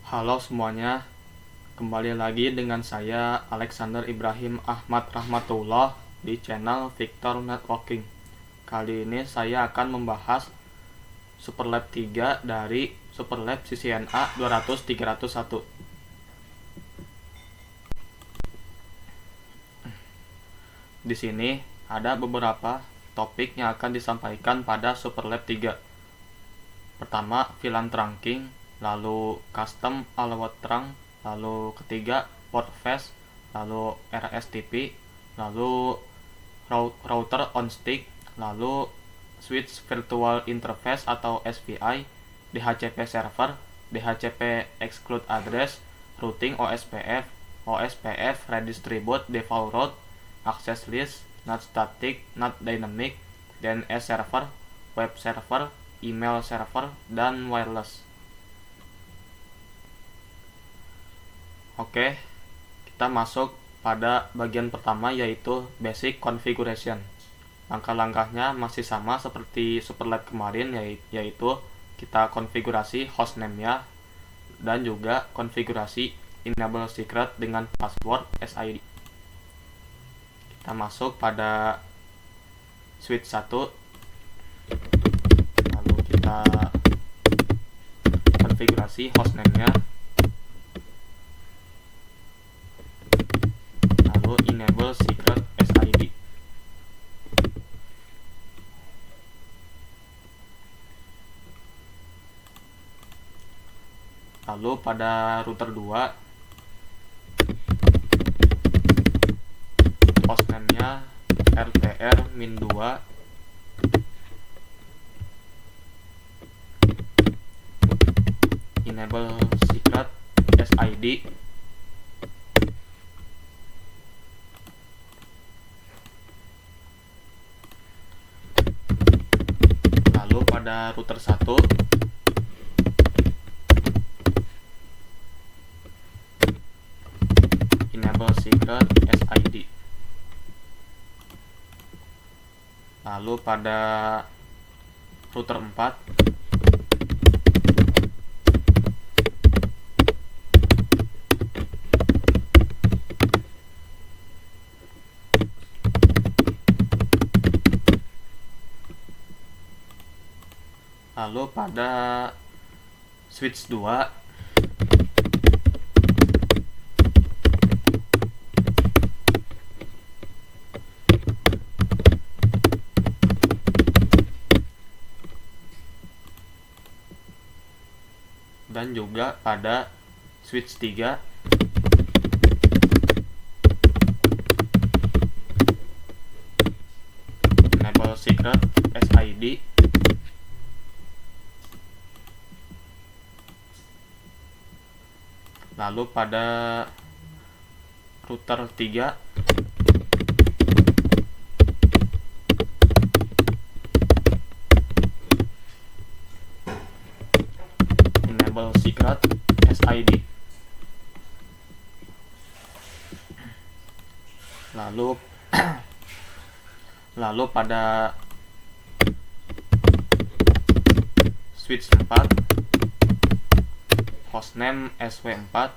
Halo semuanya, kembali lagi dengan saya Alexander Ibrahim Ahmad Rahmatullah di channel Victor Networking. Kali ini saya akan membahas Superlab 3 dari Superlab CCNA 200-301. Di sini ada beberapa topik yang akan disampaikan pada Superlab 3. Pertama, VLAN trunking, lalu custom alawat trunk, lalu ketiga port fast, lalu RSTP, lalu router on stick, lalu switch virtual interface atau SVI, DHCP server, DHCP exclude address, routing OSPF, OSPF redistribute default route, access list, not static, not dynamic, DNS server, web server, email server, dan wireless. Oke, kita masuk pada bagian pertama, yaitu basic configuration. Langkah-langkahnya masih sama seperti Superlab kemarin, yaitu kita konfigurasi hostname-nya dan juga konfigurasi enable secret dengan password SID. Kita masuk pada switch 1, lalu kita konfigurasi hostname-nya, lalu enable secret SID. Lalu pada router 2, hostname-nya RTR-2, enable secret SID, lalu pada router 1, enable secret SID. Lalu pada router 4, lalu pada switch 2, dan juga pada switch 3, enable secret SID, lalu pada router 3, enable secret SID, lalu pada switch 4, hostname SW4,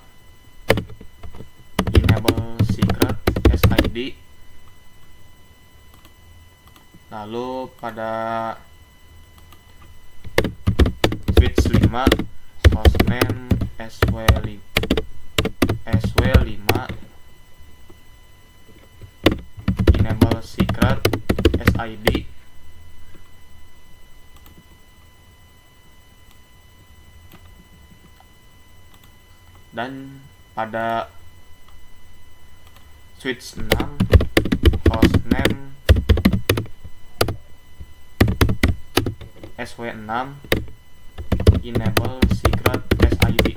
enable secret SID, lalu pada switch 5, hostname SW5, enable secret SID, dan pada switch 6, hostname SW6, enable secret SID.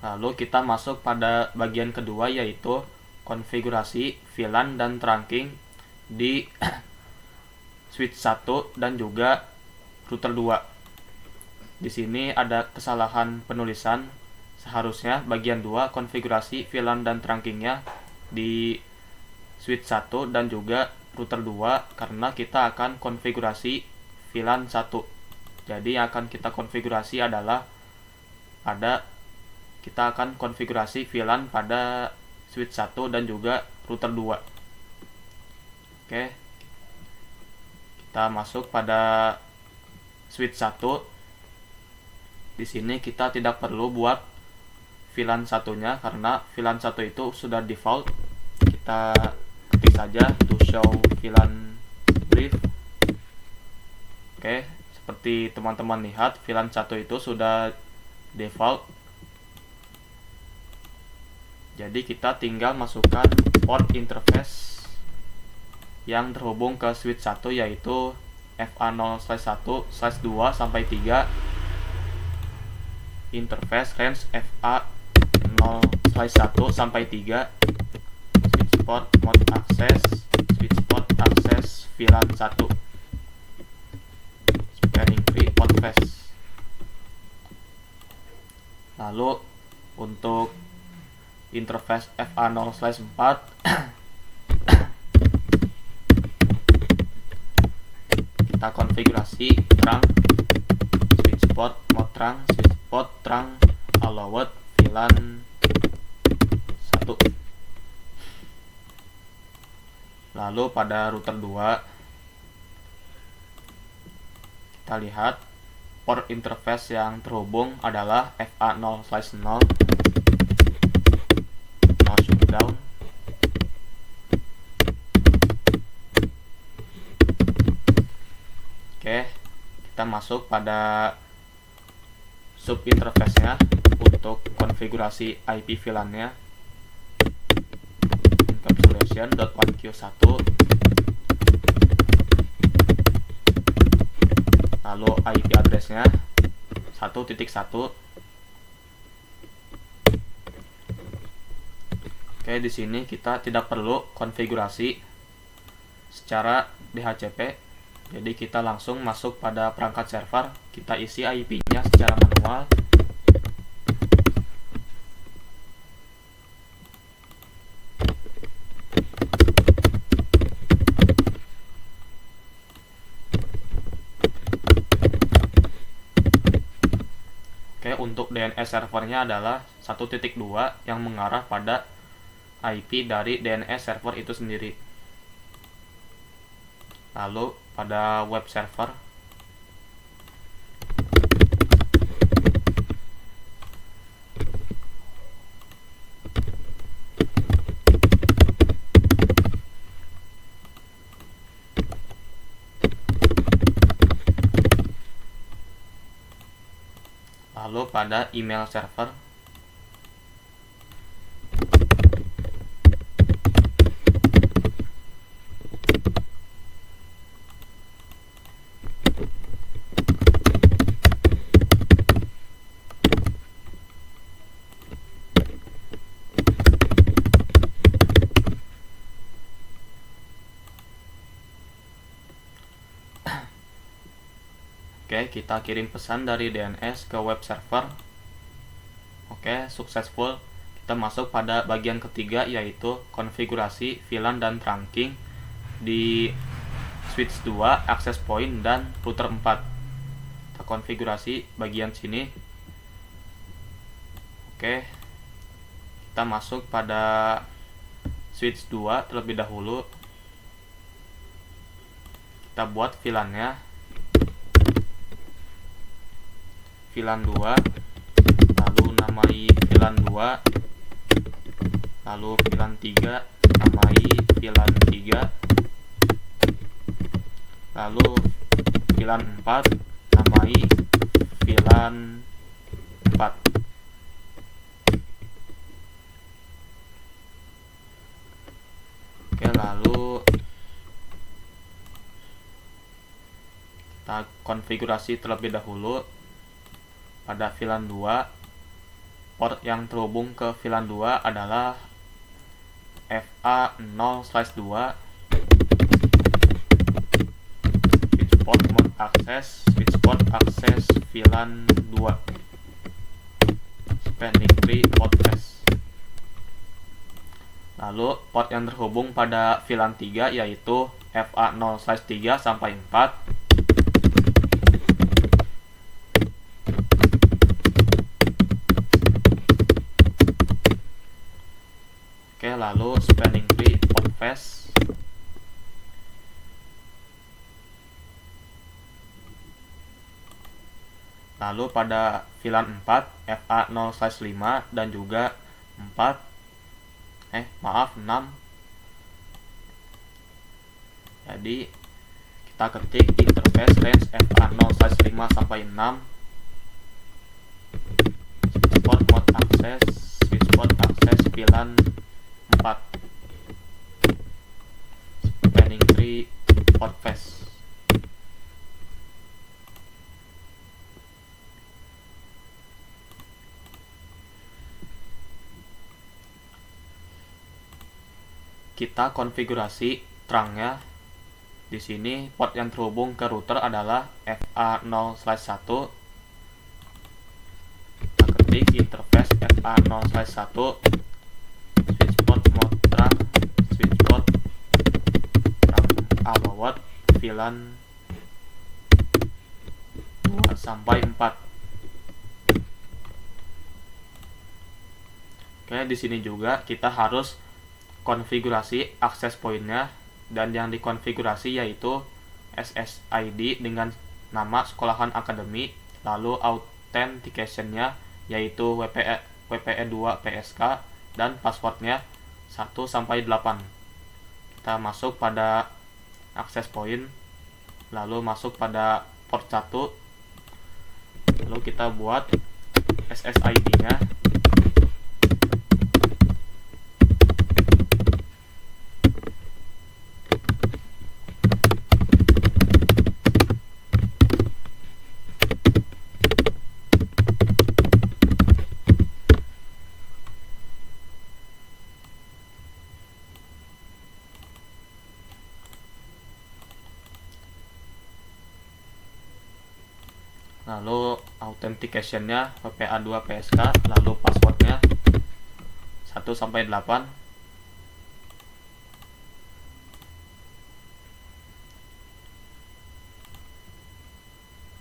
Lalu kita masuk pada bagian kedua, yaitu konfigurasi VLAN dan trunking di switch 1 dan juga router 2. Di sini ada kesalahan penulisan. Seharusnya bagian 2 konfigurasi VLAN dan trunkingnya di switch 1 dan juga router 2, karena kita akan konfigurasi VLAN 1. Jadi yang akan kita konfigurasi adalah kita akan konfigurasi VLAN pada switch 1 dan juga router 2. Oke. Kita masuk pada switch 1. Di sini kita tidak perlu buat VLAN satunya karena VLAN 1 itu sudah default. Kita ketik saja to show VLAN brief. Oke, seperti teman-teman lihat VLAN 1 itu sudah default. Jadi kita tinggal masukkan port interface yang terhubung ke switch 1 yaitu FA0/1/2 sampai 3, interface range FA0/1 sampai 3, switch port mode access VLAN 1, spanning tree port face. Lalu untuk interface FA0/4 kita konfigurasi trunk switch port mode trunk switch port trunk allowed VLAN 1. Lalu pada router 2 kita lihat port interface yang terhubung adalah FA0/0 shutdown. Oke, kita masuk pada sub interface nya untuk konfigurasi IP VLAN-nya. Encapsulation.1Q1, lalu IP address-nya 1.1. Oke, di sini kita tidak perlu konfigurasi secara DHCP. Jadi kita langsung masuk pada perangkat server, kita isi IP-nya secara manual. Oke, untuk DNS servernya adalah 1.2 yang mengarah pada IP dari DNS server itu sendiri. Lalu pada web server lalu pada email server Oke, kita kirim pesan dari DNS ke web server. Oke, successful. Kita masuk pada bagian ketiga yaitu konfigurasi VLAN dan trunking di switch 2, access point, dan router 4. Kita konfigurasi bagian sini. Oke, kita masuk pada switch 2 terlebih dahulu. Kita buat VLAN-nya VLAN 2, lalu namai VLAN 2, lalu VLAN 3, namai VLAN 3, lalu VLAN 4, namai VLAN 4. Oke, lalu kita konfigurasi terlebih dahulu pada VLAN 2. Port yang terhubung ke VLAN 2 adalah FA0/2, switch port mode access VLAN 2, spanning tree port face. Lalu port yang terhubung pada VLAN 3 yaitu FA0/3 sampai 4, lalu spanning tree podfast, lalu pada VLAN 4 FA0/5 dan juga 6. Jadi kita ketik interface range FA0/5 sampai 6, switchport mode access, switchport access VLAN 4, spanning tree podfast. Kita konfigurasi trungnya. Di sini port yang terhubung ke router adalah FA0/1. Kita ketik interface FA0/1, switchport mode trunk, switchport trunk allowed VLAN 2 sampai 4. Oke, di sini juga kita harus konfigurasi access point-nya, dan yang dikonfigurasi yaitu SSID dengan nama sekolahan akademi, lalu authentication-nya yaitu WPE2 PSK, dan password-nya 1 sampai 8. Kita masuk pada access point, lalu masuk pada port 1, lalu kita buat SSID-nya. Lalu authentication-nya WPA2 PSK, lalu password-nya 1 sampai 8.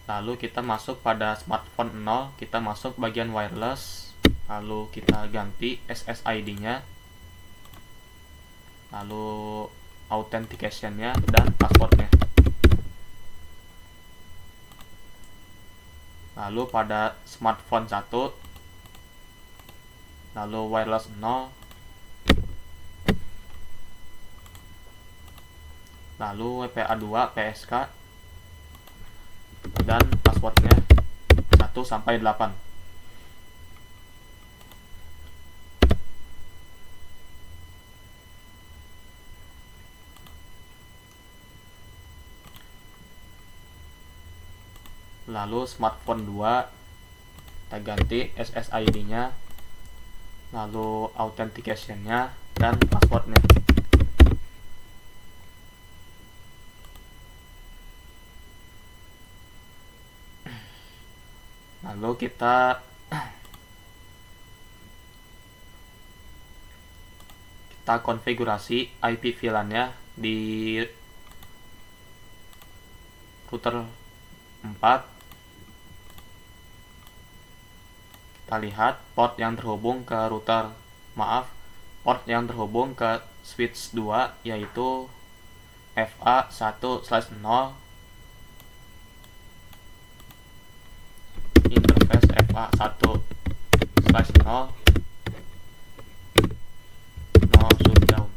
Lalu kita masuk pada smartphone 0, kita masuk bagian wireless, lalu kita ganti SSID-nya, lalu authentication-nya dan password-nya. Lalu pada smartphone 1, lalu wireless 0, lalu WPA2 PSK, dan passwordnya 1 sampai 8. Lalu smartphone 2 kita ganti SSID-nya, lalu authentication-nya dan password-nya. Lalu kita konfigurasi IP VLAN-nya di router 4. Kita lihat port yang terhubung ke router, port yang terhubung ke switch 2 yaitu FA1/0, interface FA1/0, no shutdown.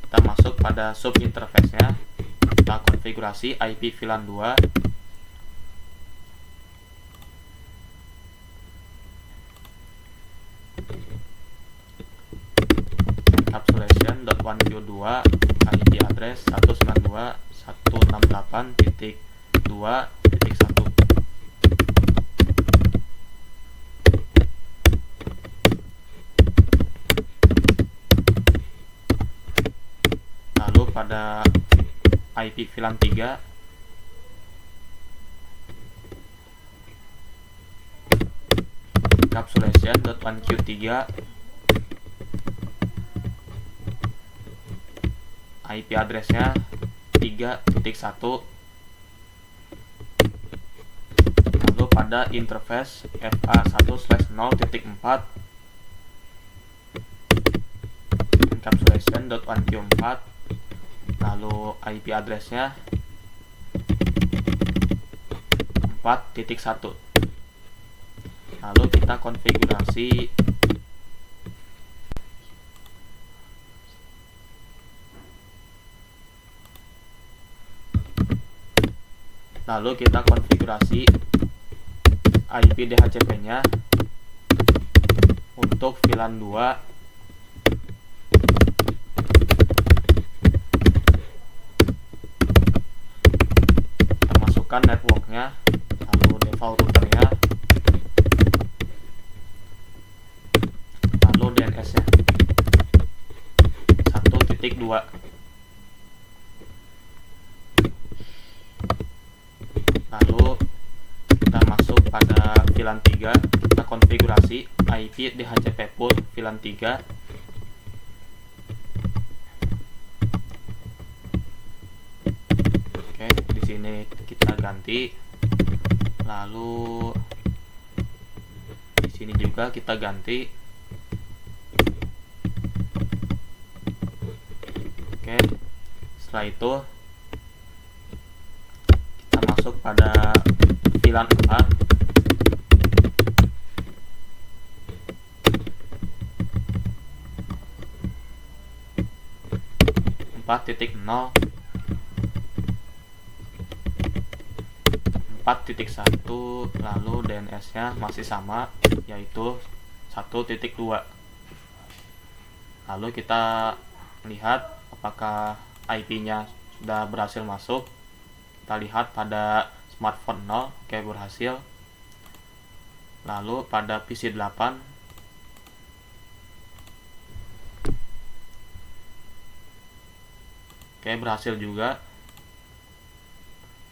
Kita masuk pada sub interface-nya, kita konfigurasi IP VLAN 2. Encapsulation.1Q2 IP address 192.168.2.1. Lalu pada IP VLAN 3, encapsulation.1Q3 IP addressnya 3.1. Lalu pada interface FA1/0.4 encapsulation.1q4, lalu IP addressnya 4.1. Lalu kita konfigurasi IP DHCP-nya untuk VLAN 2 kita masukkan networknya, lalu default routernya, lalu DNS-nya 1.2. Lalu kita masuk pada VLAN 3, kita konfigurasi IP DHCP pool VLAN 3. Oke, di sini kita ganti. Lalu di sini juga kita ganti. Oke, setelah itu kita masuk pada VLAN 4. .0 4.1, lalu DNS-nya masih sama, yaitu 1.2. Lalu kita lihat apakah IP-nya sudah berhasil masuk. Kita lihat pada smartphone 0, oke, berhasil. Lalu pada PC 8, oke, berhasil juga.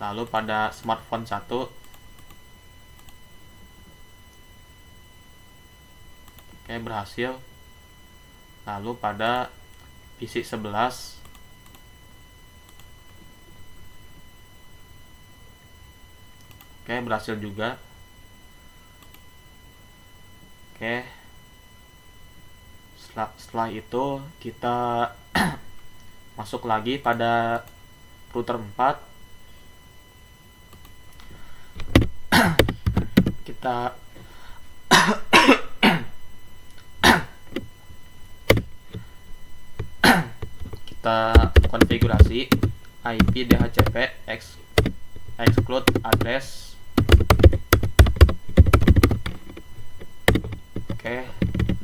Lalu pada smartphone 1, oke, berhasil. Lalu pada PC 11, oke, berhasil juga. Oke, setelah itu kita masuk lagi pada router 4. Kita konfigurasi IP DHCP exclude address. Oke,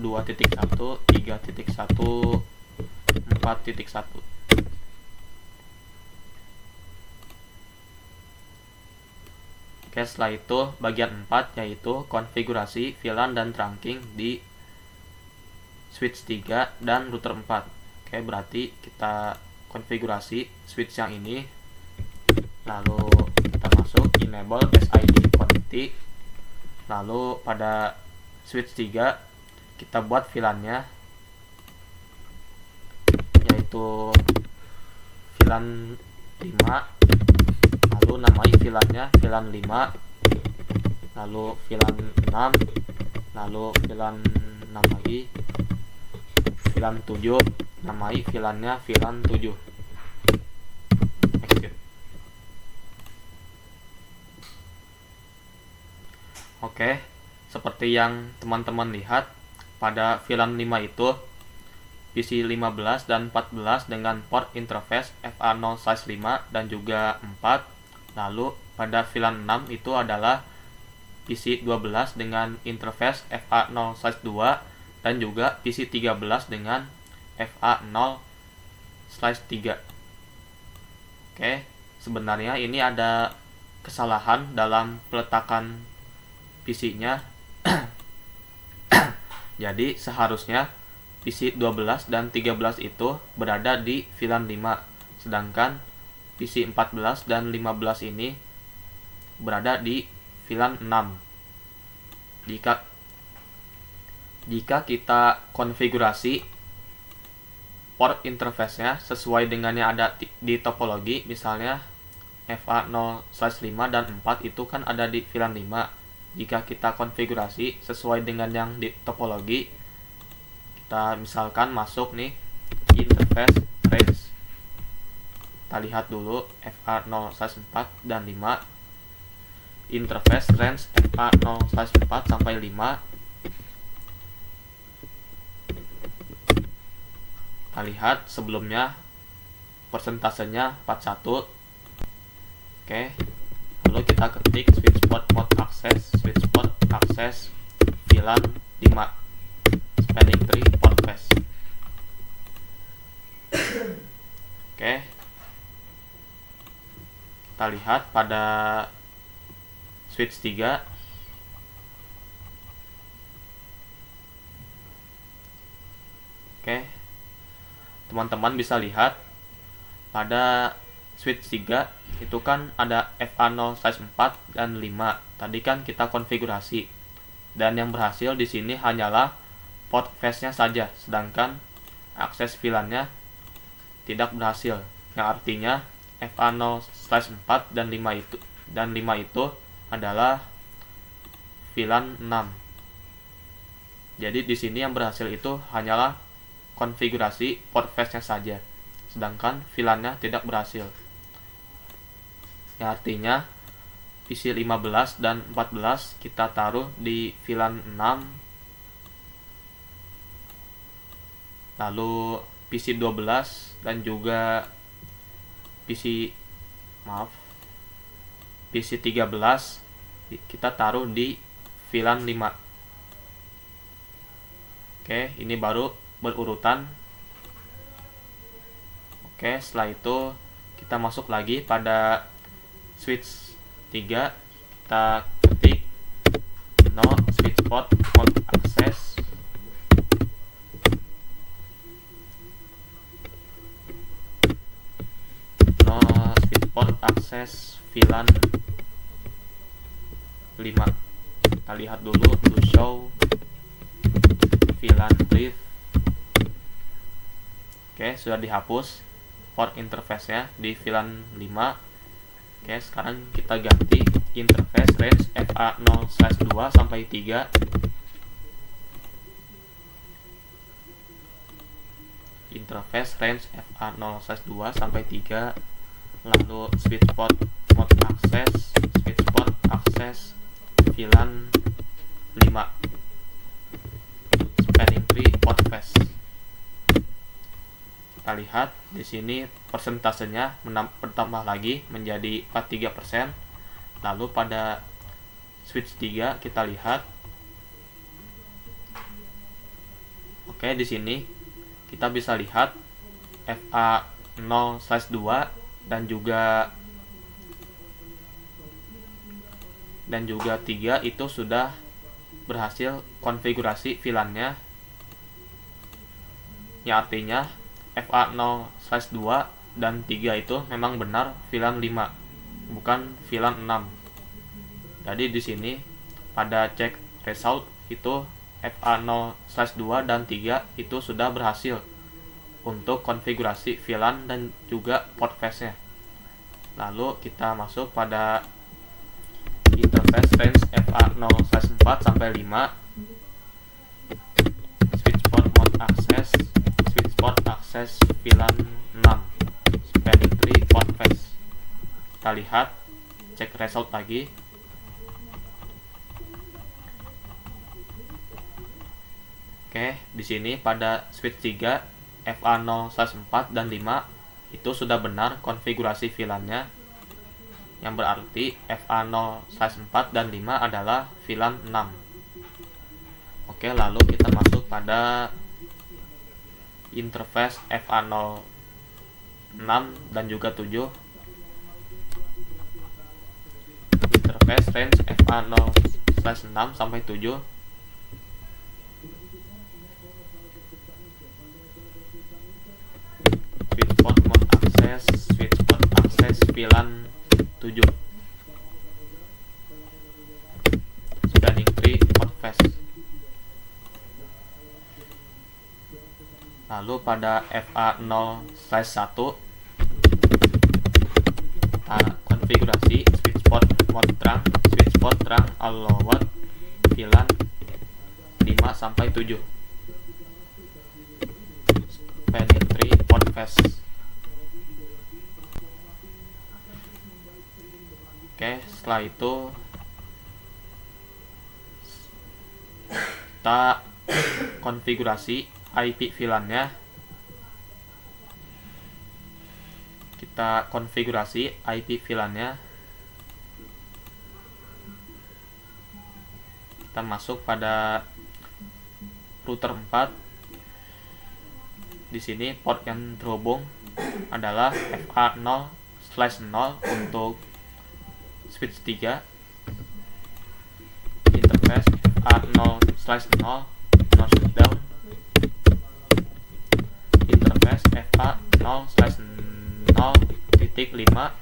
2.1, 3.1, 4.1. Oke, setelah itu bagian 4, yaitu konfigurasi VLAN dan trunking di switch 3 dan router 4. Oke, berarti kita konfigurasi switch yang ini. Lalu kita masuk enable SID connectivity. Lalu pada switch 3 kita buat VLAN-nya, yaitu VLAN 5. Lalu namai VLAN-nya VLAN 5, lalu VLAN 6, lalu VLAN 6 lagi, VLAN 7, namai VLAN-nya VLAN 7. Exit. Oke, seperti yang teman-teman lihat, pada VLAN 5 itu PC 15 dan 14 dengan port interface FA0/5 dan juga 4. Lalu pada VLAN 6 itu adalah PC 12 dengan interface FA0/2 dan juga PC 13 dengan FA0/3. Oke, sebenarnya ini ada kesalahan dalam peletakan PC-nya. Jadi seharusnya PC 12 dan 13 itu berada di VLAN 5, sedangkan PC 14 dan 15 ini berada di VLAN 6. Jika kita konfigurasi port interface-nya sesuai dengan yang ada di topologi, misalnya FA0/5 dan 4 itu kan ada di VLAN 5. Jika kita konfigurasi sesuai dengan yang di topologi, kita misalkan masuk nih interface range. Kita lihat dulu FA0/4 dan 5. Interface range FA0/4 sampai 5. Kita lihat sebelumnya persentasenya 41. Oke. Lalu kita ketik switchport mode access, switchport access VLAN 5 spanning tree port fast. Oke. Kita lihat pada switch 3. Oke. Teman-teman bisa lihat pada switch 3 itu kan ada FA0/4 dan 5. Tadi kan kita konfigurasi. Dan yang berhasil di sini hanyalah port fast-nya saja, sedangkan akses VLAN-nya tidak berhasil. Yang artinya FA0/4 dan 5 itu adalah VLAN 6. Jadi di sini yang berhasil itu hanyalah konfigurasi port fast-nya saja, sedangkan VLAN-nya tidak berhasil. Yang artinya PC 15 dan 14 kita taruh di VLAN 6, lalu PC 12 dan juga PC 13 kita taruh di VLAN 5. Oke, ini baru berurutan. Oke, setelah itu kita masuk lagi pada switch 3. Kita ketik no switchport mode access, no switchport access VLAN 5. Kita lihat dulu to show VLAN brief. Oke, sudah dihapus port interface-nya di VLAN 5. Oke, sekarang kita ganti interface range FA0/2 sampai 3. Interface range FA0/2 sampai 3. Lalu switchport mode access, switchport access VLAN 5 spanning tree port fast. Kita lihat di sini persentasenya bertambah lagi menjadi 43%. Lalu pada switch 3 kita lihat. Oke, di sini kita bisa lihat FA0/2 dan juga 3 itu sudah berhasil konfigurasi VLAN-nya. Yang artinya FA0/2 dan 3 itu memang benar VLAN 5, bukan VLAN 6. Jadi di sini pada cek result itu FA0/2 dan 3 itu sudah berhasil untuk konfigurasi VLAN dan juga port fast-nya. Lalu kita masuk pada interface range FA0/4 sampai 5. Switchport mode access, switchport access VLAN 6 spanning tree port fast. Kita lihat, cek result lagi. Oke, di sini pada switch 3 FA0/4 dan 5 itu sudah benar konfigurasi VLAN-nya, yang berarti FA0/4 dan 5 adalah VLAN 6. Oke, lalu kita masuk pada interface FA06 dan juga 7. Interface range FA0/6 sampai 7. Switchport mode access, switchport access VLAN 7 spanning tree port fast. Lalu pada FA0/1 kita konfigurasi switchport mode trunk, switchport trunk allowed VLAN 5 sampai 7 spanning tree interface. Oke, setelah itu kita konfigurasi IP VLAN-nya. Kita masuk pada router 4. Di sini port yang terhubung adalah FA0/0 untuk switch 3. Interface FA0/0 no shutdown. Interface FA0/0.5.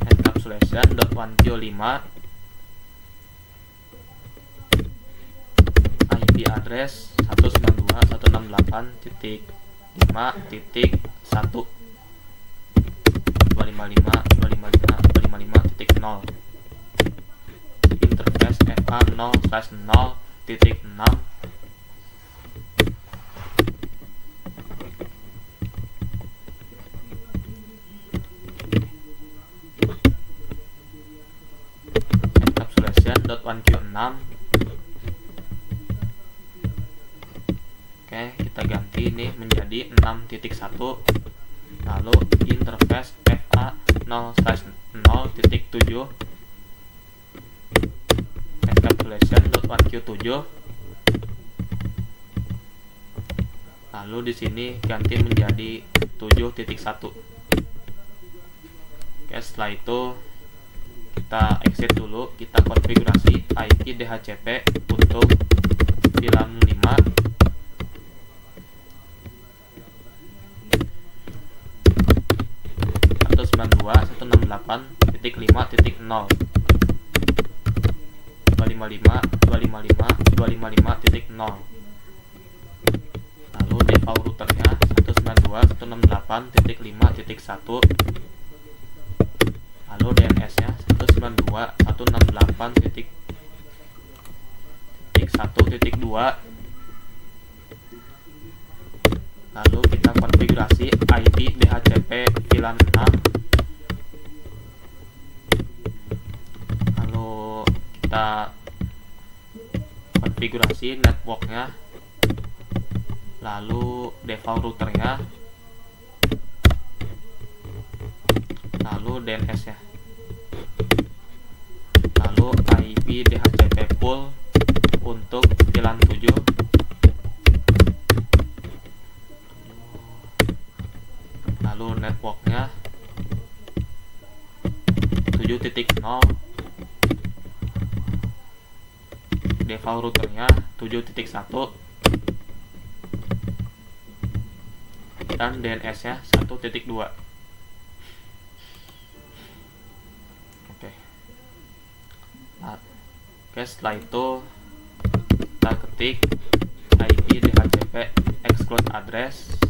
encapsulation.1Q5. IP address 192.168.5.1 255.255.255.0. Interface FA0/0.6. encapsulation.1Q6. Oke, kita ganti ini menjadi 6.1. Lalu interface FA0/0.7 encapsulation.1Q7. Lalu di sini ganti menjadi 7.1. Oke, setelah itu kita exit dulu, kita konfigurasi IP DHCP untuk VLAN 5. .192.168.5.0 255.255.255.0. Lalu default routernya 192.168.5.1. Lalu DNS-nya 192.168.1.1.2. Lalu kita konfigurasi IP DHCP VLAN 6. Lalu kita konfigurasi networknya, lalu default routernya, lalu DNS-nya, lalu IP DHCP pool untuk VLAN 7. Lalu networknya 7.0, default routernya 7.1, dan DNS-nya 1.2. Oke. Nah, setelah itu kita ketik IP DHCP exclude address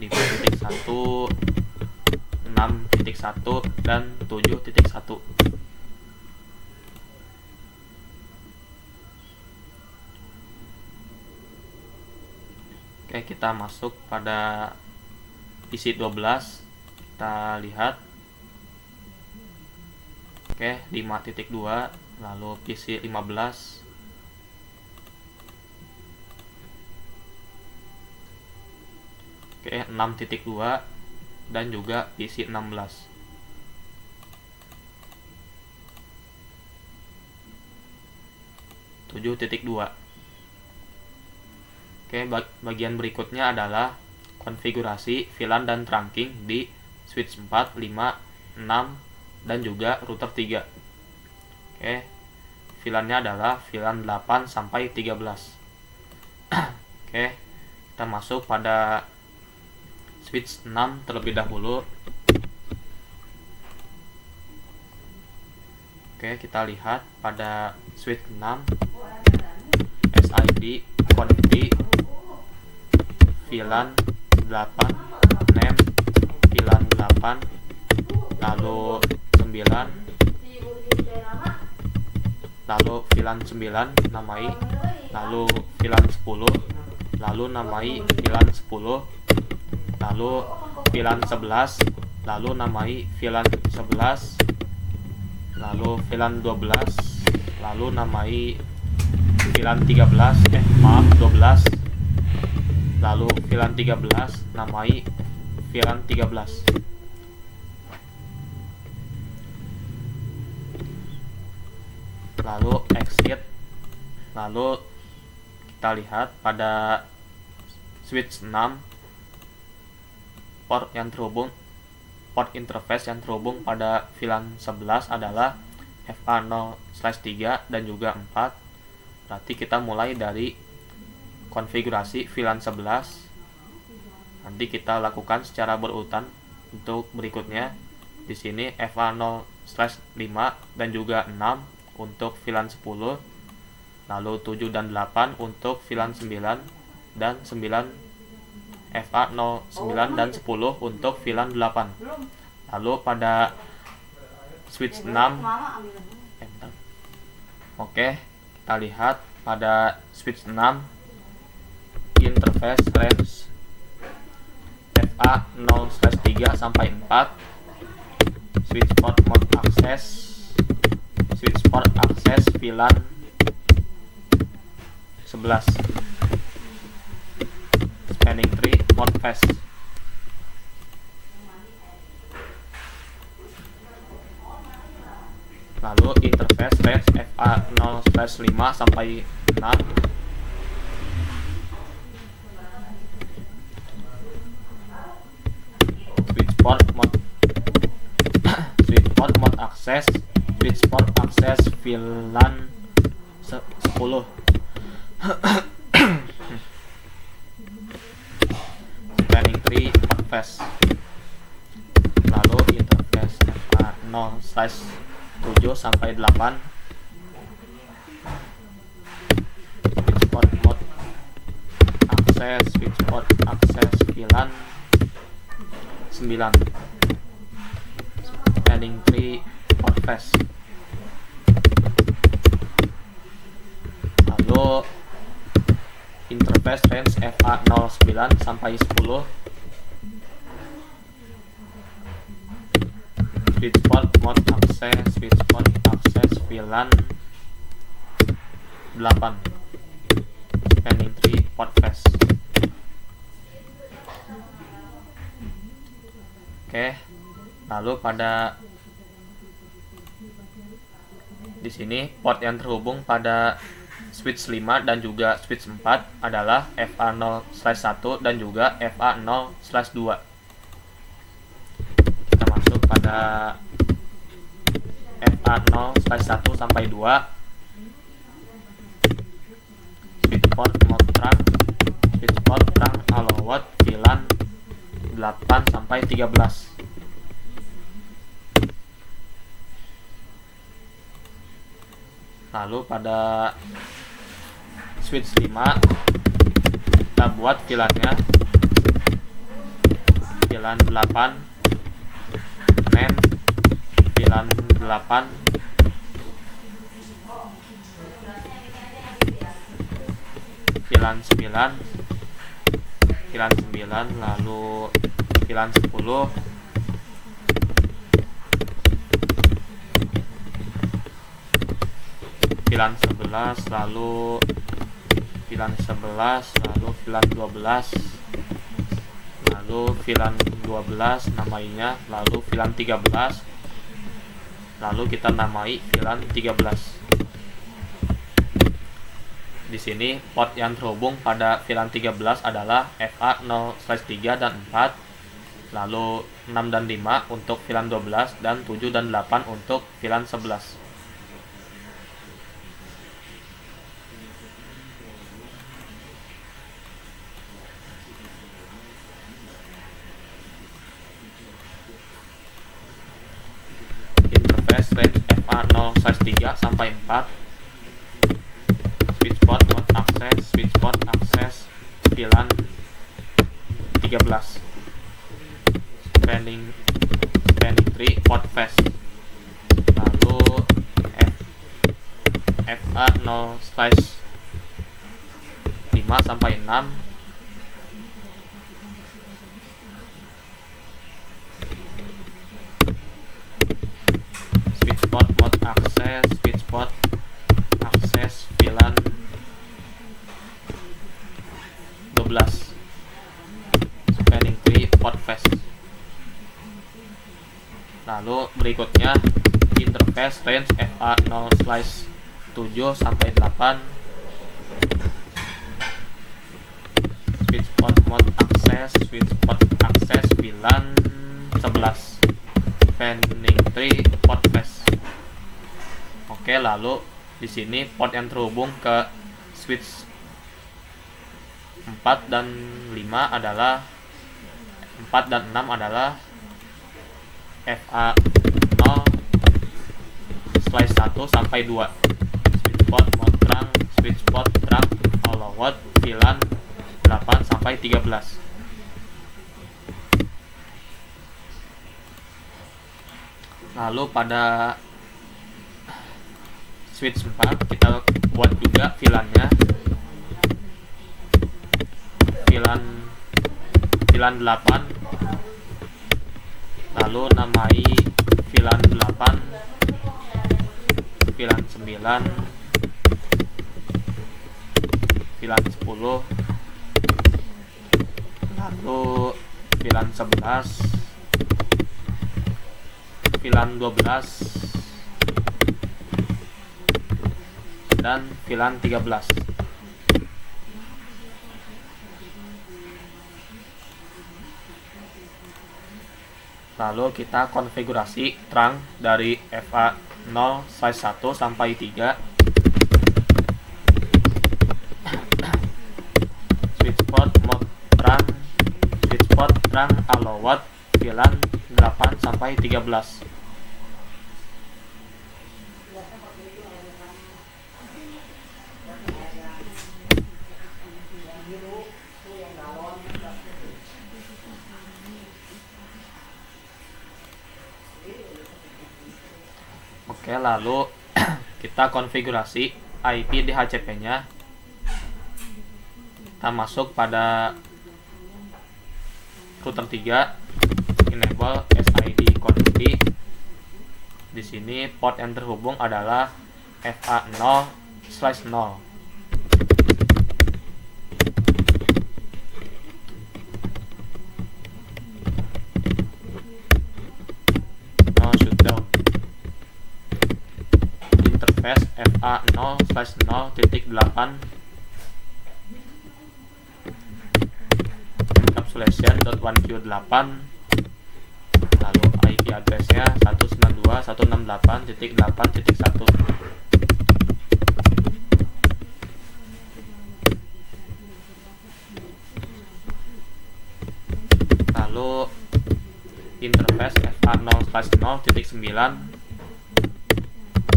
5.1, 6.1, dan 7.1. Oke, kita masuk pada PC 12. Kita lihat. Oke, 5.2, lalu PC 15. Oke, 6.2 dan juga PC 16. .2. Oke, bagian berikutnya adalah konfigurasi VLAN dan trunking di switch 4, 5, 6, dan juga router 3. Oke, VLAN-nya adalah VLAN 8 sampai 13. Oke, kita masuk pada switch 6 terlebih dahulu. Oke, kita lihat pada switch 6 SID konfig VLAN 8 name VLAN 8 lalu 9 lalu VLAN 9 namai, lalu VLAN 10, lalu namai VLAN 10, lalu VLAN 11, lalu namai VLAN 11, lalu VLAN 12, lalu namai VLAN 12, lalu VLAN 13 namai VLAN 13. Lalu exit, lalu kita lihat pada switch 6 port interface yang terhubung pada VLAN 11 adalah FA0/3 dan juga 4. Berarti kita mulai dari konfigurasi VLAN 11. Nanti kita lakukan secara berurutan. Untuk berikutnya di sini FA0/5 dan juga 6 untuk VLAN 10, lalu 7 dan 8 untuk VLAN 9, dan 9 FA09 dan 10 untuk VLAN 8. Lalu pada switch 6, oke, kita lihat pada switch 6 interface range FA0/3 sampai 4, switch port mode access VLAN 11, spanning tree port fast. Lalu interface range FA0/5 sampai 6, switch port mode access VLAN 10, spanning tree port fast. Lalu interface FA0/7 sampai 8, switch port access VLAN 9, spanning tree port fast. Lalu interface range FA09 sampai 10, switch port mode access VLAN 8, spanning tree port fast. Oke, lalu pada di sini port yang terhubung pada switch 5 dan juga switch 4 adalah FA0/1 dan juga FA0/2. Kita masuk pada FA0/1 sampai 2, switch port mode trunk allowed VLAN 8 sampai 13. Lalu pada switch 5 kita buat VLAN-nya VLAN 8, NAND VLAN 8, VLAN 9, lalu VLAN 10, VLAN 11, lalu VLAN 12, lalu VLAN 12 namainya, lalu VLAN 13, lalu kita namai VLAN 13. Di sini port yang terhubung pada VLAN 13 adalah FA0/3 dan 4, lalu 6 dan 5 untuk VLAN 12, dan 7 dan 8 untuk VLAN 11. Interface range FA0/3 sampai 4, switch port access VLAN 13, spanning tree port fast. Lalu FA0/5/6. Sweet spot mode akses, sweet spot akses VLAN 12. Spanning tree port fast. Lalu berikutnya interface range FA0/7/8. Sweet spot mode akses, sweet spot akses VLAN 11. Spanning tree port fast. Oke, lalu di sini port yang terhubung ke switch 4 dan 5 adalah 4 dan 6 adalah FA0/1/2. Sweet spot mode trunk, sweet spot trunk allowed VLAN 8/13. Lalu pada switch 4 kita buat juga VLAN-nya, VLAN 8, lalu namai VLAN 8, VLAN 9, VLAN 10, lalu VLAN 11, VLAN 12, dan VLAN 13. Lalu kita konfigurasi trunk dari FA0/1/3. Sweet spot mode trunk, sweet spot trunk allowed VLAN 8/13. Oke, lalu kita konfigurasi IP DHCP-nya. Kita masuk pada router 3, enable SID connectivity. Di sini port yang terhubung adalah FA0/0. Interface FA0/0.8 encapsulation.1Q8. lalu IP address-nya 192.168.8.1. lalu interface FA0/0.9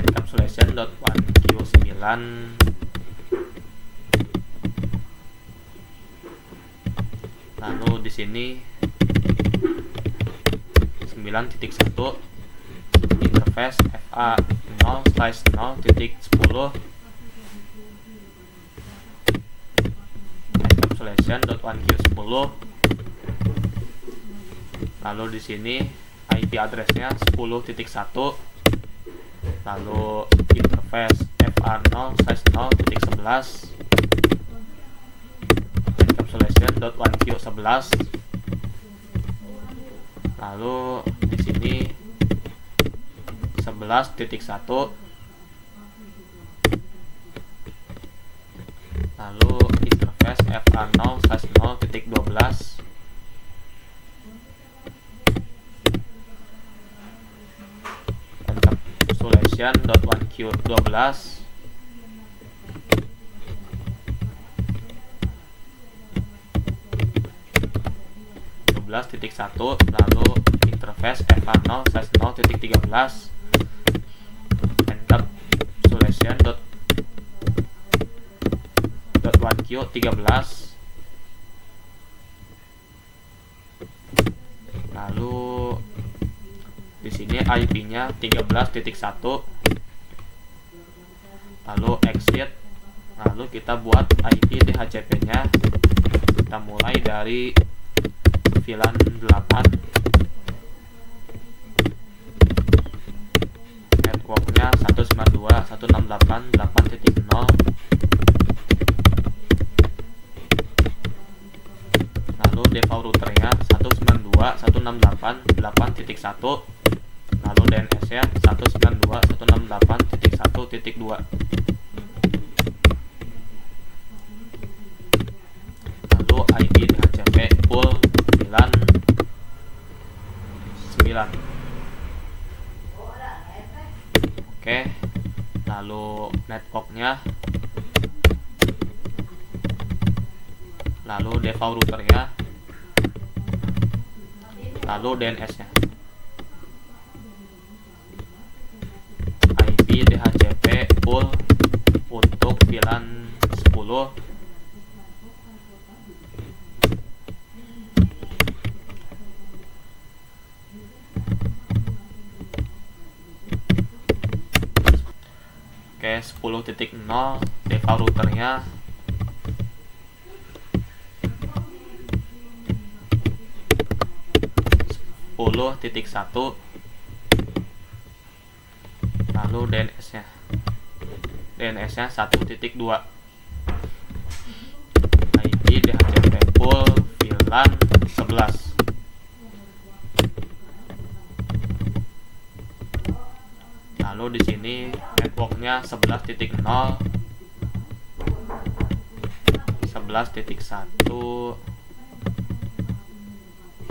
encapsulation.1Q9. lalu di sini 9.1 interface FA0/0.10 encapsulation.1Q10. lalu di sini IP address-nya 10.1. lalu interface FA0/0.11 encapsulation.1Q11. lalu di sini 11.1. lalu interface FA0/0.12 encapsulation.1Q12. lalu interface FA0/0.13 encapsulation.1Q13. lalu di sini IP-nya 13.1. lalu exit, lalu kita buat IP DHCP nya. Kita mulai dari VLAN 8, networknya 192.168.8.0, lalu default routernya 192.168.8.1, lalu DNS nya 192.168.1.2, lalu IP DHCP full VLAN 9. Oke, lalu networknya, lalu default routernya, lalu DNS nya, IP DHCP full untuk VLAN 10, oke, 10.0 default routernya, .1, lalu DNS nya 1.2, IP DHCP full VLAN 11. Lalu di sini networknya 11.0, 11.1,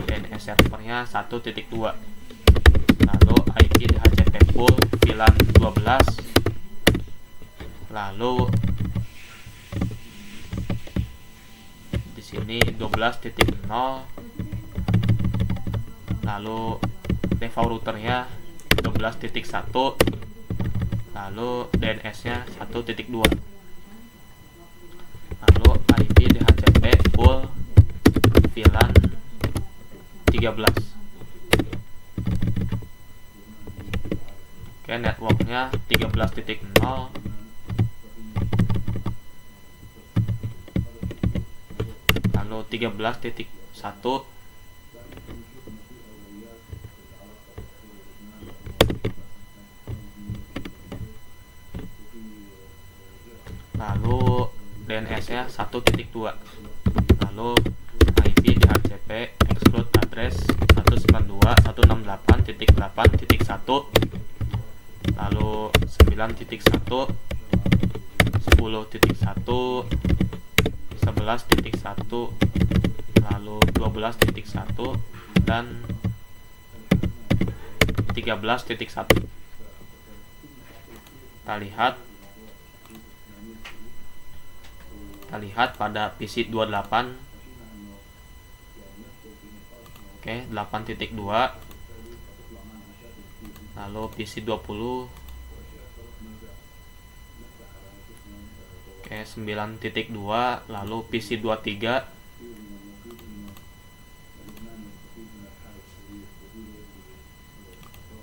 DNS servernya 1.2, lalu IP DHCP full VLAN 12, lalu di sini 12.0, lalu default routernya 12.1, lalu DNS nya 1.2, lalu IP DHCP full VLAN 13. Oke, networknya 13.0, lalu 13.1, lalu DNS nya 1.2, lalu IP DHCP exclude address 192.168.8.1, lalu 9.1, 10.1, 11.1, lalu 12.1 dan 13.1. Kita lihat pada PC 28. Oke, 8.2, lalu PC 20, oke, 9.2, lalu PC 23,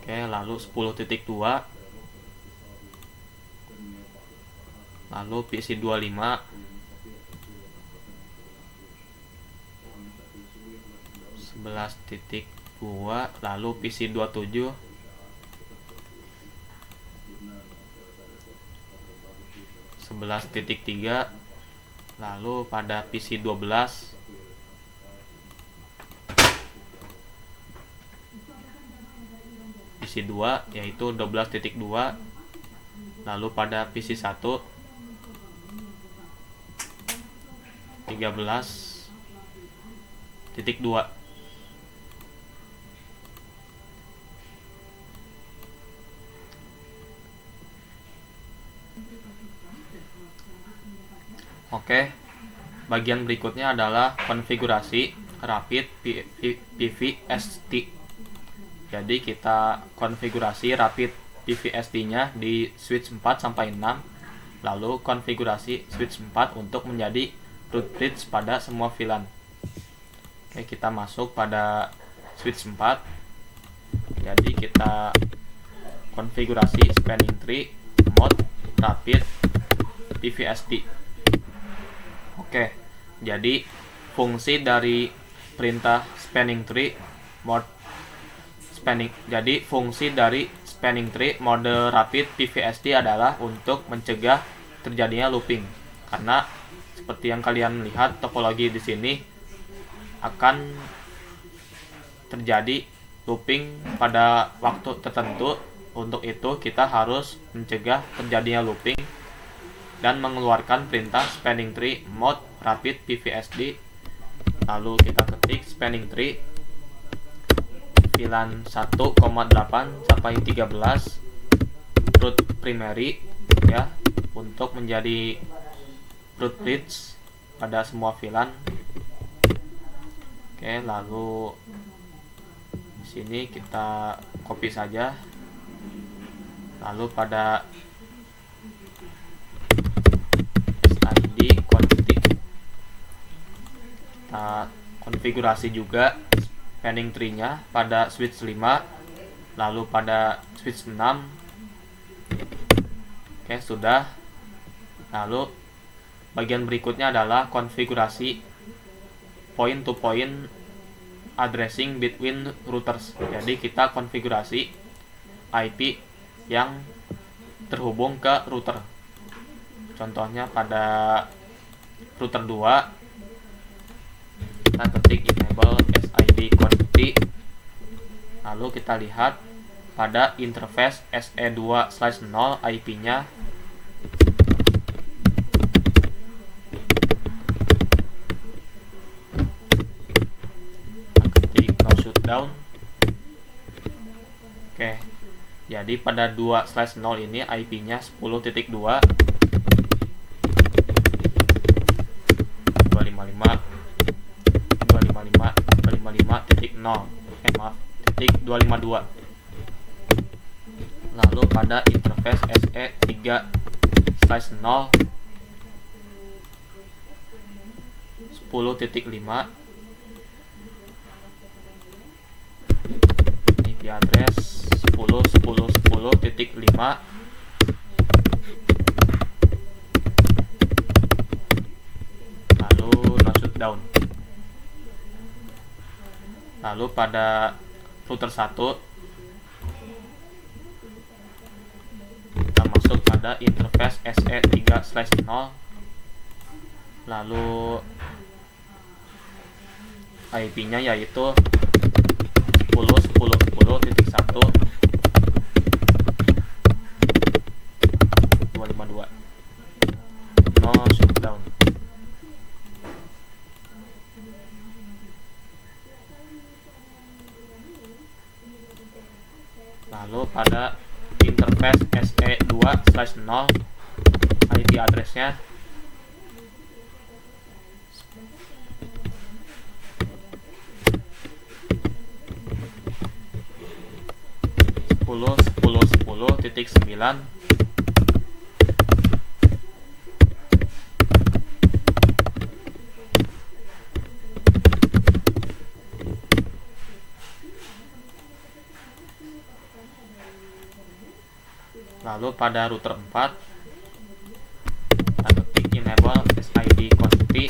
oke, lalu 10.2, lalu PC 25, 11.2, lalu PC 27, .3, lalu pada PC 12, PC 2 yaitu 12.2, lalu pada PC 1 13.2. Oke, bagian berikutnya adalah konfigurasi Rapid PVST. Jadi kita konfigurasi Rapid PVST-nya di switch 4 sampai 6, lalu konfigurasi switch 4 untuk menjadi root bridge pada semua VLAN. Oke, kita masuk pada switch 4. Jadi kita konfigurasi spanning tree, mode, rapid, PVSD. Oke, jadi fungsi dari perintah spanning tree mode spanning tree mode rapid PVSD adalah untuk mencegah terjadinya looping. Karena seperti yang kalian lihat, topologi di sini akan terjadi looping pada waktu tertentu. Untuk itu kita harus mencegah terjadinya looping dan mengeluarkan perintah spanning tree mode rapid PVSD. Lalu kita ketik spanning tree VLAN 1,8 sampai 13 root primary ya, untuk menjadi root bridge pada semua VLAN. Oke, lalu di sini kita copy saja. Lalu pada SID config kita konfigurasi juga spanning tree-nya pada switch 5, lalu pada switch 6. Oke, sudah. Lalu bagian berikutnya adalah konfigurasi point to point addressing between routers. Jadi kita konfigurasi IP yang terhubung ke router. Contohnya pada router 2 kita ketik enable SID config, lalu kita lihat pada interface SE2/0 IP-nya ketik no shutdown. Oke, jadi pada 2/0 ini IP-nya 10.2 255.0 lalu pada interface SE3/0 10.5 IP address 10.10.10.5 lalu no shutdown. Lalu pada router 1 kita masuk pada interface SE3/0, lalu IP-nya yaitu 10.10.1.252 no shutdown. Lalu pada interface SE2/0 IP address-nya 10.10.10.9 lalu pada router 4 kita ketik enable SID config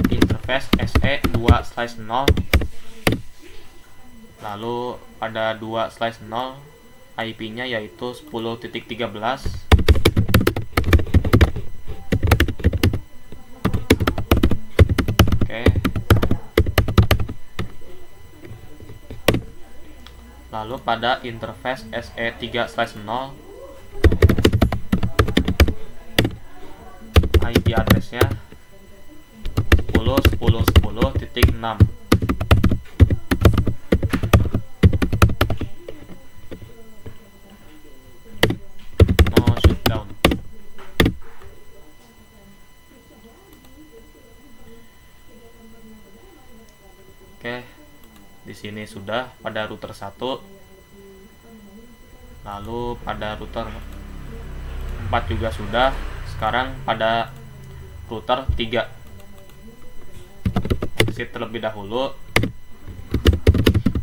interface SE2/0, lalu pada 2/0 IP-nya yaitu 10.13. Oke, lalu pada interface SE3/0 IP address-nya 10.10.10.6 no shutdown. Oke, di sini sudah pada router 1. Lalu pada router 4 juga sudah. Sekarang pada router 3 exit terlebih dahulu,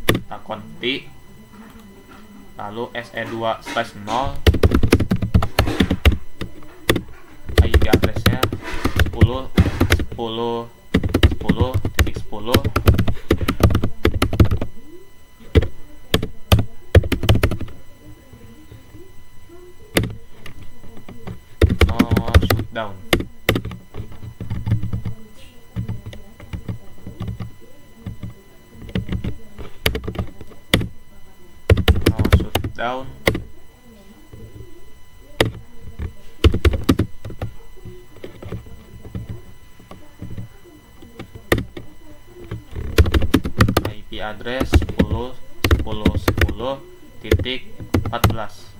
kita config, lalu SE2/0 10 10.10 shutdown. Shutdown. IP address 10.10.10.14.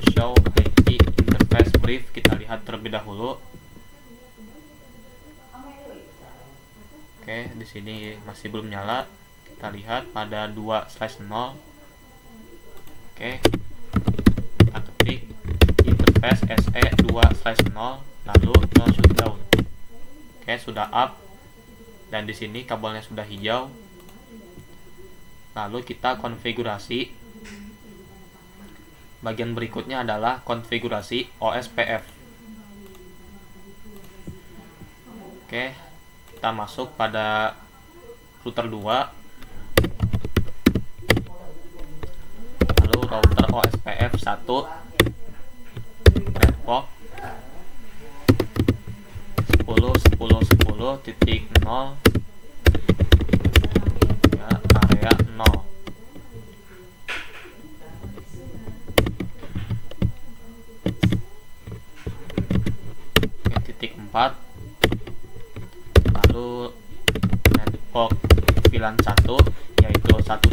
Show IP interface brief, kita lihat terlebih dahulu. Oke, di sini masih belum nyala. Kita lihat pada 2/0. Oke, kita ketik interface SE 2/0 lalu no shutdown. Oke, sudah up dan di sini kabelnya sudah hijau. Lalu kita konfigurasi. Bagian berikutnya adalah konfigurasi OSPF. Oke, kita masuk pada router 2. Lalu router OSPF 1 network 10.10.10.0 ya, area 0. Titik 4, lalu network VLAN 1 yaitu 1.0.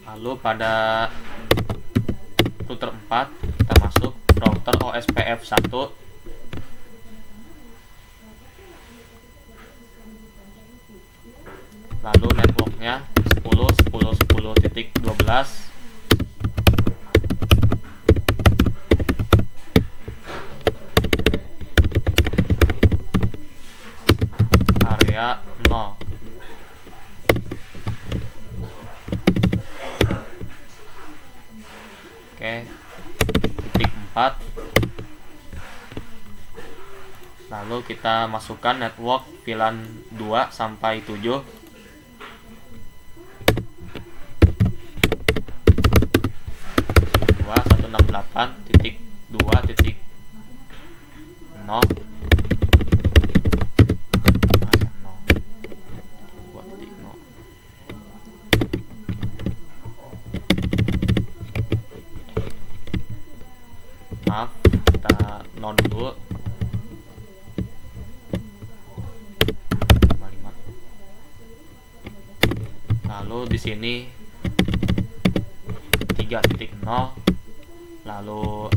Lalu pada router 4 kita masuk router OSPF 1. Lalu networknya 10.10.10.12. Area 0. Oke, titik 4. Lalu kita masukkan network VLAN 2 sampai 7. Dua 168.2.0. Maaf, kita nol dulu. Lalu di sini 3.0, lalu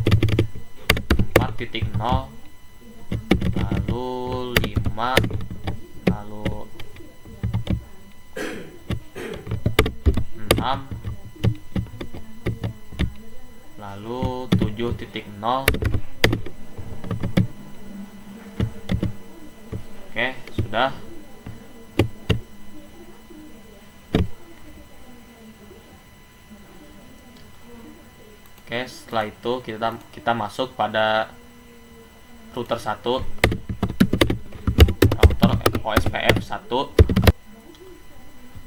4.0, lalu 5, lalu 6, lalu 7.0. Oke, sudah. Oke, setelah itu kita masuk pada router 1, router OSPF 1,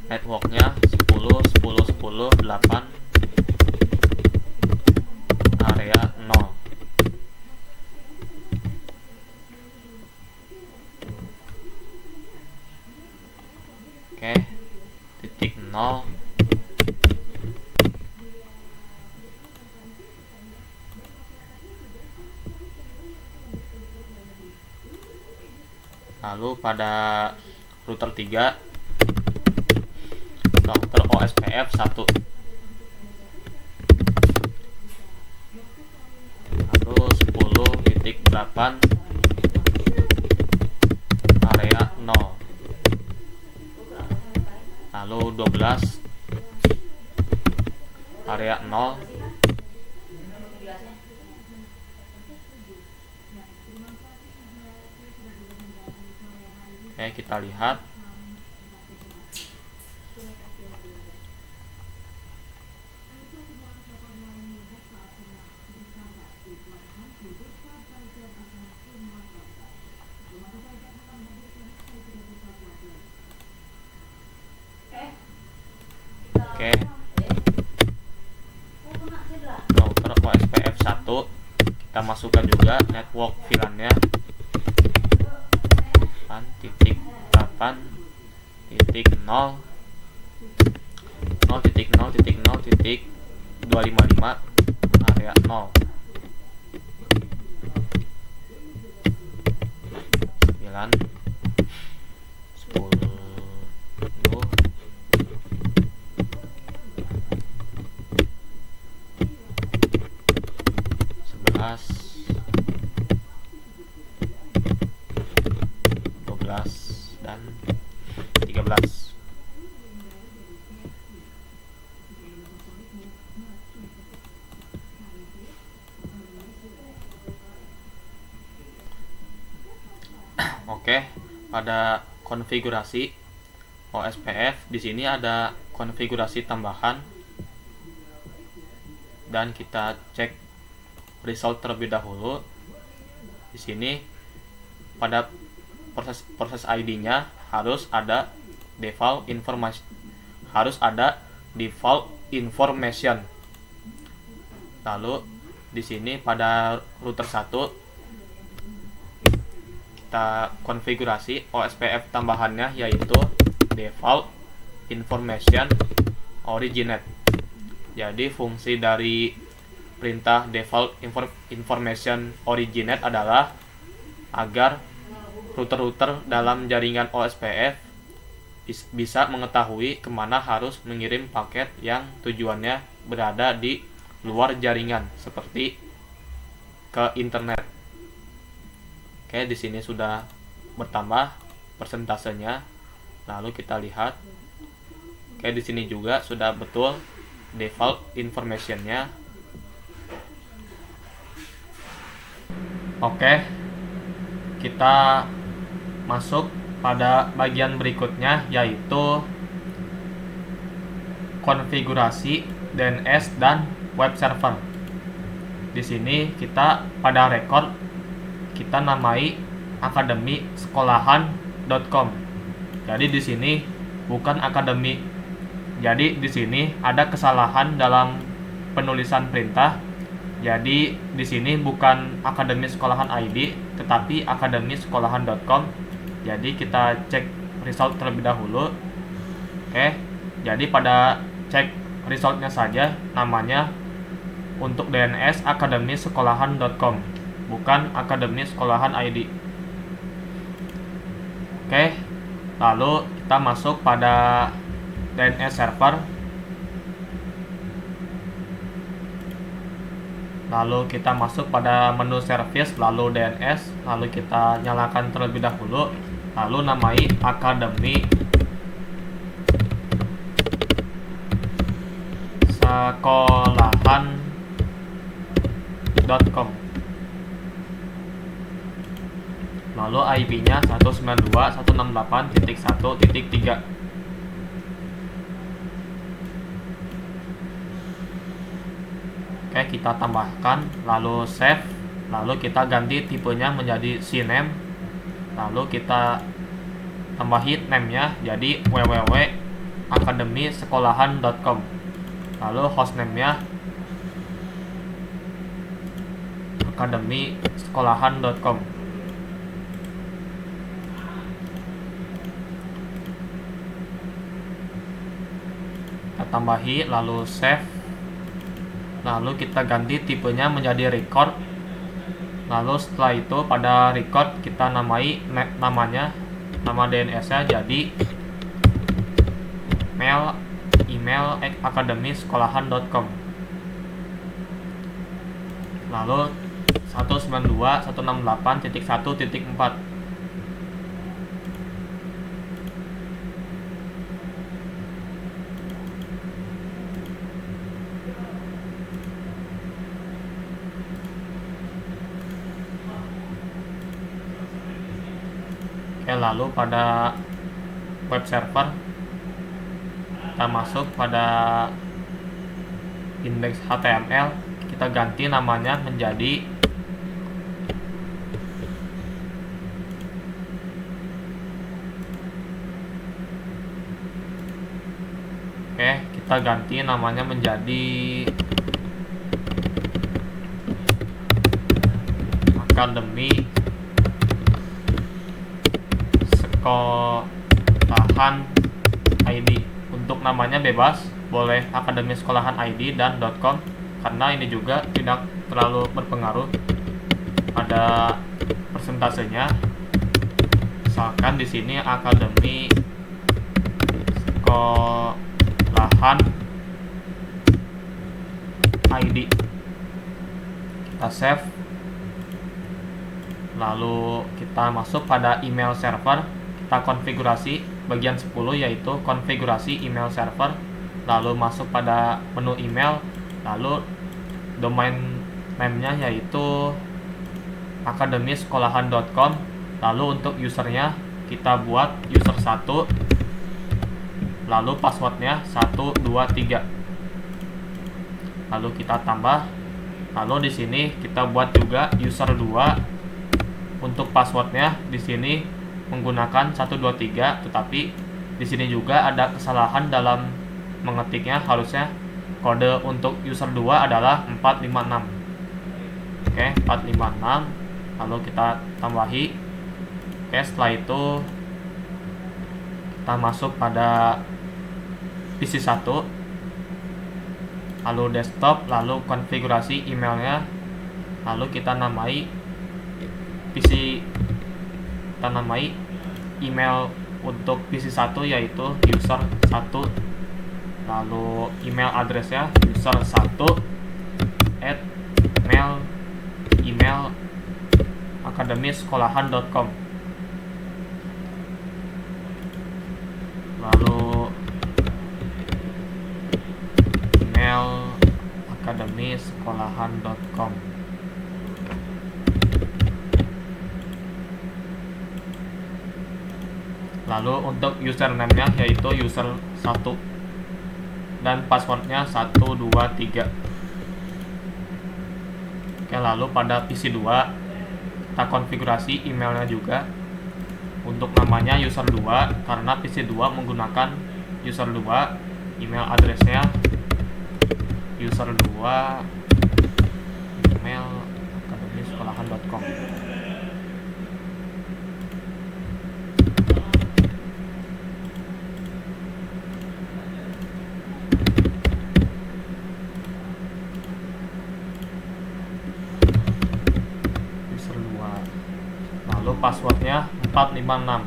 networknya 10.10.10.8, area 0. Oke, titik 0. Lalu pada router 3, router OSPF 1, 8 area 0, lalu 12 area 0, oke, kita lihat. Oke, router OSPF 1 kita masukkan juga network VLAN-nya 8.0.0.0.0.255 area 0, 9, 10, 11, 12, dan 13. Oke, pada konfigurasi OSPF di sini ada konfigurasi tambahan dan kita cek result terlebih dahulu. Di sini pada proses ID-nya harus ada default information. Lalu di sini pada router 1 kita konfigurasi OSPF tambahannya yaitu default information originate. Jadi fungsi dari perintah default information originate adalah agar router-router dalam jaringan OSPF bisa mengetahui kemana harus mengirim paket yang tujuannya berada di luar jaringan, seperti ke internet. Oke, di sini sudah bertambah persentasenya. Lalu kita lihat. Oke, di sini juga sudah betul default information-nya. Oke, kita masuk pada bagian berikutnya, yaitu konfigurasi DNS dan web server. Di sini kita pada record kita namai akademisekolahan.com. Jadi di sini bukan akademi. Jadi di sini ada kesalahan dalam penulisan perintah. Jadi di sini bukan Akademi Sekolahan ID, tetapi akademisekolahan.com. Jadi kita cek result terlebih dahulu. Oke, jadi pada cek resultnya saja namanya untuk DNS akademisekolahan.com, bukan Akademi Sekolahan ID. Oke, lalu kita masuk pada DNS server. Lalu kita masuk pada menu service, lalu DNS, lalu kita nyalakan terlebih dahulu, lalu namai akademisekolahan.com. Lalu IP-nya 192.168.1.3. Oke, kita tambahkan, lalu save, lalu kita ganti tipenya menjadi CNAME, lalu kita tambahin name-nya jadi www.akademisekolahan.com, lalu hostname-nya akademisekolahan.com. Kita tambahi, lalu save, lalu kita ganti tipenya menjadi record. Lalu setelah itu pada record kita namai nama DNS-nya jadi email akademisekolahan.com. Lalu 192.168.1.4. Oke, lalu pada web server kita masuk pada index HTML, kita ganti namanya menjadi Akademi Sekolahan ID. Untuk namanya bebas, boleh Akademi Sekolahan ID dan .com, karena ini juga tidak terlalu berpengaruh pada persentasenya. Misalkan di sini Akademi Sekolahan ID, kita save, lalu kita masuk pada email server, kita konfigurasi bagian 10 yaitu konfigurasi email server, lalu masuk pada menu email, lalu domain name-nya yaitu akademisekolahan.com, lalu untuk usernya kita buat user 1, lalu passwordnya 123, lalu kita tambah, lalu di sini kita buat juga user 2. Untuk passwordnya di sini menggunakan 123, tetapi di sini juga ada kesalahan dalam mengetiknya, harusnya kode untuk user 2 adalah 456. Oke, 456, lalu kita tambahi. Oke, setelah itu kita masuk pada PC 1, lalu desktop, lalu konfigurasi emailnya, lalu kita namai email untuk PC 1 yaitu user 1, lalu email addressnya user 1 at email akademisekolahan.com, lalu email akademisekolahan.com. Lalu untuk username-nya yaitu user 1 dan passwordnya 123. Oke, lalu pada PC 2 kita konfigurasi emailnya juga. Untuk namanya user 2 karena PC 2 menggunakan user 2, email addressnya user 2 email akademisekolahan.com. Lalu passwordnya 456,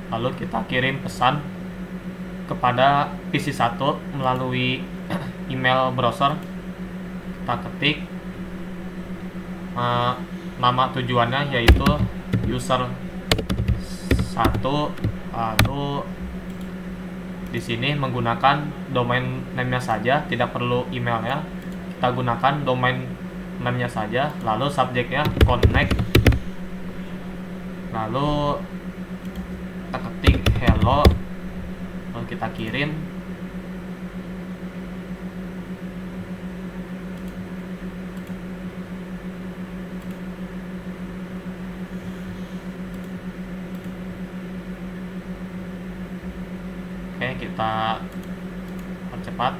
lalu kita kirim pesan kepada PC 1 melalui email browser. Kita ketik nama tujuannya yaitu user 1, lalu di sini menggunakan domain name-nya saja, tidak perlu emailnya, kita gunakan domain name-nya saja, lalu subjeknya connect, lalu kita ketik hello, lalu kita kirim. Oke, kita percepat.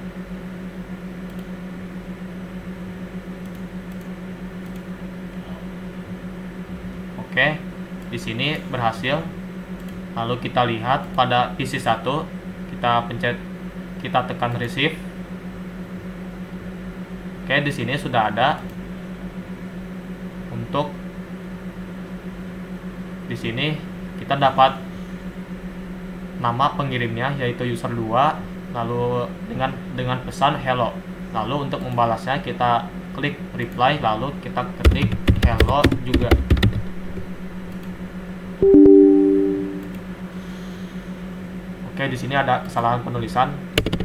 Oke, di sini berhasil. Lalu kita lihat pada PC 1, kita tekan receive. Oke, di sini sudah ada. Untuk di sini kita dapat nama pengirimnya yaitu user 2, lalu dengan pesan hello. Lalu untuk membalasnya kita klik reply, lalu kita ketik hello juga. Oke, di sini ada kesalahan penulisan,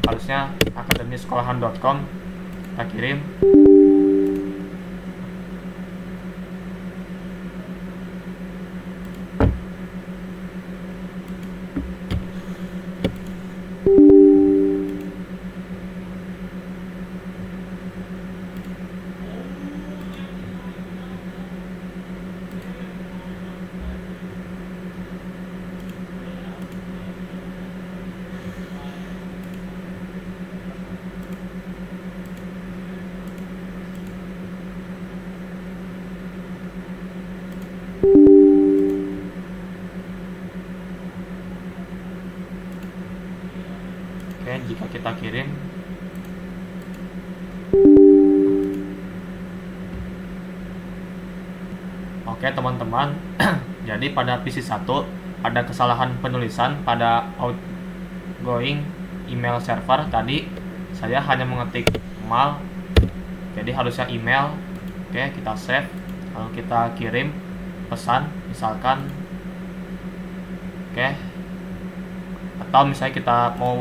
harusnya akademisekolahan.com. Kita kirim. Oke, jika kita kirim, oke teman-teman, jadi pada PC 1 ada kesalahan penulisan pada outgoing email server. Tadi saya hanya mengetik mal, jadi harusnya email. Oke, kita save, lalu kita kirim pesan, misalkan, oke, atau misalnya kita mau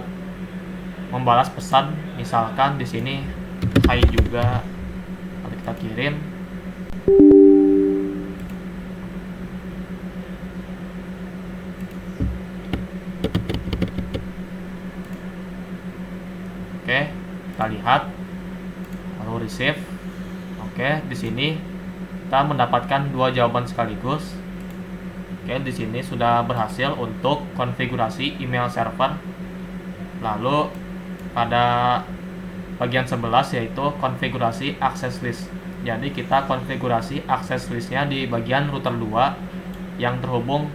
membalas pesan, misalkan di sini hai juga, lalu kita kirim. Oke, kita lihat, lalu receive. Oke, di sini kita mendapatkan 2 jawaban sekaligus. Oke, di sini sudah berhasil untuk konfigurasi email server. Lalu pada bagian 11 yaitu konfigurasi access list. Jadi kita konfigurasi access listnya di bagian router 2 yang terhubung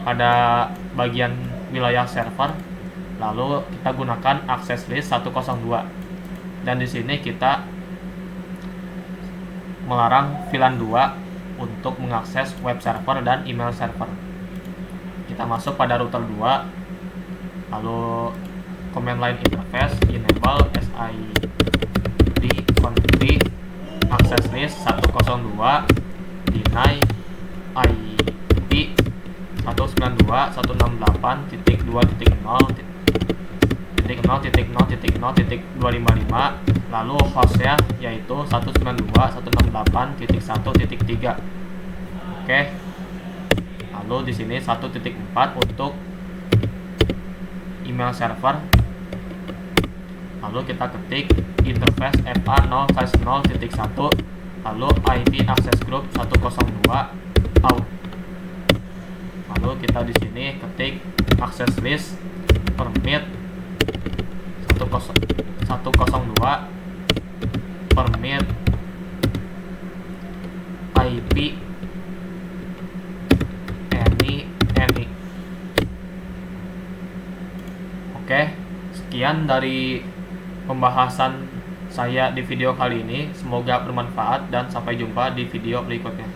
pada bagian wilayah server. Lalu kita gunakan access list 102. Dan di sini kita melarang VLAN 2 untuk mengakses web server dan email server. Kita masuk pada router 2, lalu command line interface enable SID config access list 102 deny IP 192.168.2.0.0.0.0.255, lalu hostnya yaitu 192.168.1.3. Oke, lalu di sini 1.4 untuk email server. Lalu kita ketik interface FA0/0.1, lalu IP access group 102 out. Lalu kita di sini ketik access list permit 102 permit IP any. Oke, sekian dari pembahasan saya di video kali ini. Semoga bermanfaat dan sampai jumpa di video berikutnya.